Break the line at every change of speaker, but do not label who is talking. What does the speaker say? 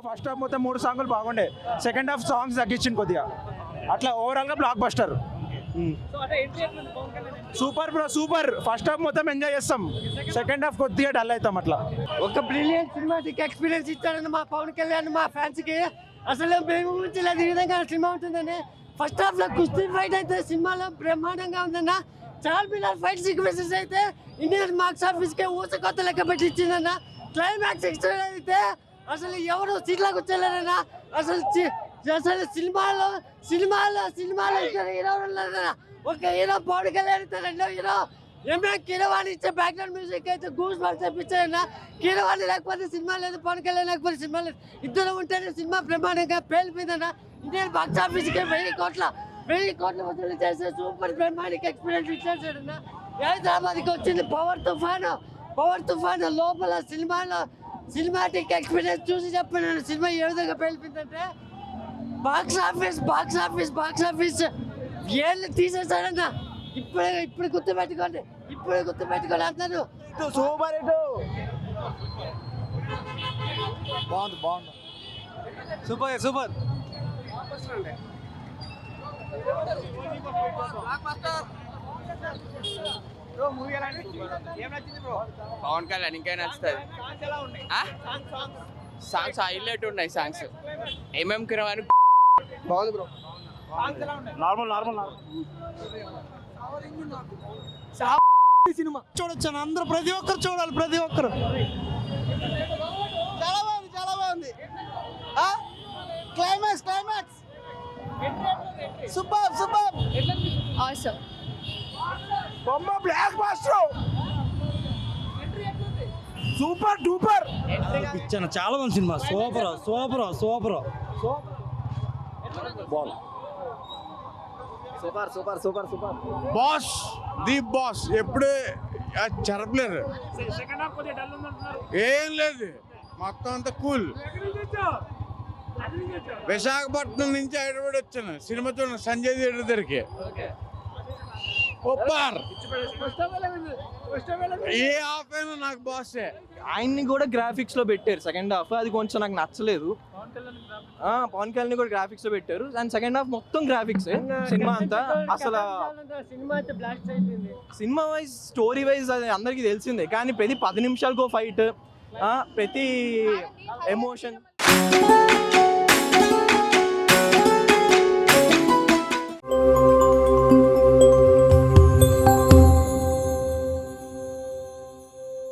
First half మొత్తం 3 సాంగులు బాగుండే, second half songs తగ్గించింది కొద్దిగా. అట్లా ఓవరాల్గా block buster. Super bro, super. First half మొత్తం ఎంజాయ్ చేస్తాం, సెకండ్ హాఫ్ కొద్దిగా డల్ అవుతాం. అట్లా
ఒక బ్రిలియంట్ సినిమాటిక్ ఎక్స్పీరియన్స్ ఇచ్చాడని మా పవన్ కళ్యాణ్ మా ఫ్యాన్స్ కి అసలు మేము ఊహించలేదు ఈ విధంగా సినిమా ఉంటుందని. ఫస్ట్ హాఫ్ లో కుస్తీ ఫైట్ అయితే సినిమాలో బ్రహ్మాండంగా ఉందన్న. చార్మినార్ ఫైట్ సీక్వెన్సెస్ అయితే ఇండియన్ బాక్స్ ఆఫీస్ కి ఊస కొత్త లెక్క పెట్టి ఇచ్చిందన్న. క్లైమాక్స్ ఎక్స్ట్రా అయితే అసలు ఎవరు సీట్లకు వచ్చేలేరన్నా. అసలు అసలు సినిమాలో ఇద్దరు హీరోలు ఉన్నారన్న. ఒక హీరో పవన్ కళ్యాణ్ అయితే రెండో హీరో కీరవాణి ఇచ్చే బ్యాక్గ్రౌండ్ మ్యూజిక్ అయితే గూస్ బంప్స్ తెప్పించారన్న. కీరవాణి లేకపోతే సినిమా లేదు, పవన్ కళ్యాణ్ లేకపోతే సినిమా లేదు. ఇద్దరు ఉంటేనే సినిమా బ్రహ్మాండంగా పేలిపోయిందన్న. ఇండియన్ బాక్స్ ఆఫీస్కి 1000 కోట్ల వసూలు చేసే సూపర్ బ్రహ్మాండిక్ ఎక్స్పీరియన్స్ ఇచ్చేసాడన్న. హైదరాబాద్కి వచ్చింది పవర్ తుఫాన్ లోపల సినిమాలో సినిమాటిక్ ఎక్స్పీరియన్స్ చూసి చెప్పిన సినిమా ఏ విధంగా పేలిపోయిందంటే బాక్స్ ఆఫీస్ ఏళ్ళు తీసేసాడన్న. ఇప్పుడు గుర్తుపెట్టుకోండి అంటారు.
సూపర్ హిట్, బాగుంది. సూపర్.
పవన్ కళ్యాణ్ ఇంకా నచ్చుతుంది. సాంగ్స్ హైలైట్ ఉన్నాయి. సాంగ్స్ కిరవాణి
బాగుంది బ్రో. నార్మల్
సినిమా చూడొచ్చు అందరూ, ప్రతి ఒక్కరు చూడాలి. చాలా బాగుంది. Climax super
Awesome.
బొమ్మ బ్లాక్ బస్టర్, సూపర్ డూపర్.
ఇచ్చాను చాలా మంది cinema. Super
boss the boss ఎప్పుడే చెరపలేరు. ఏం లేదు, మొత్తం అంతా కూల్. విశాఖపట్నం నుంచి హైదరాబాద్ వచ్చాను సినిమా చూడండి, సంజయ్ థియేటర్ దగ్గరికి. ఏ హాఫ్ అయినా నాకు బాసే.
ఆయన్ని కూడా గ్రాఫిక్స్ లో పెట్టారు సెకండ్ హాఫ్, అది కొంచెం నాకు నచ్చలేదు. పవన్ కళ్యాణ్ కూడా గ్రాఫిక్స్ లో పెట్టారు, అండ్ సెకండ్ హాఫ్ మొత్తం గ్రాఫిక్స్. సినిమా అంతా అసలు సినిమా వైజ్ స్టోరీ వైజ్ అది అందరికీ తెలిసిందే, కానీ ప్రతి 10 నిమిషాలకు ఫైట్, ప్రతి ఎమోషన్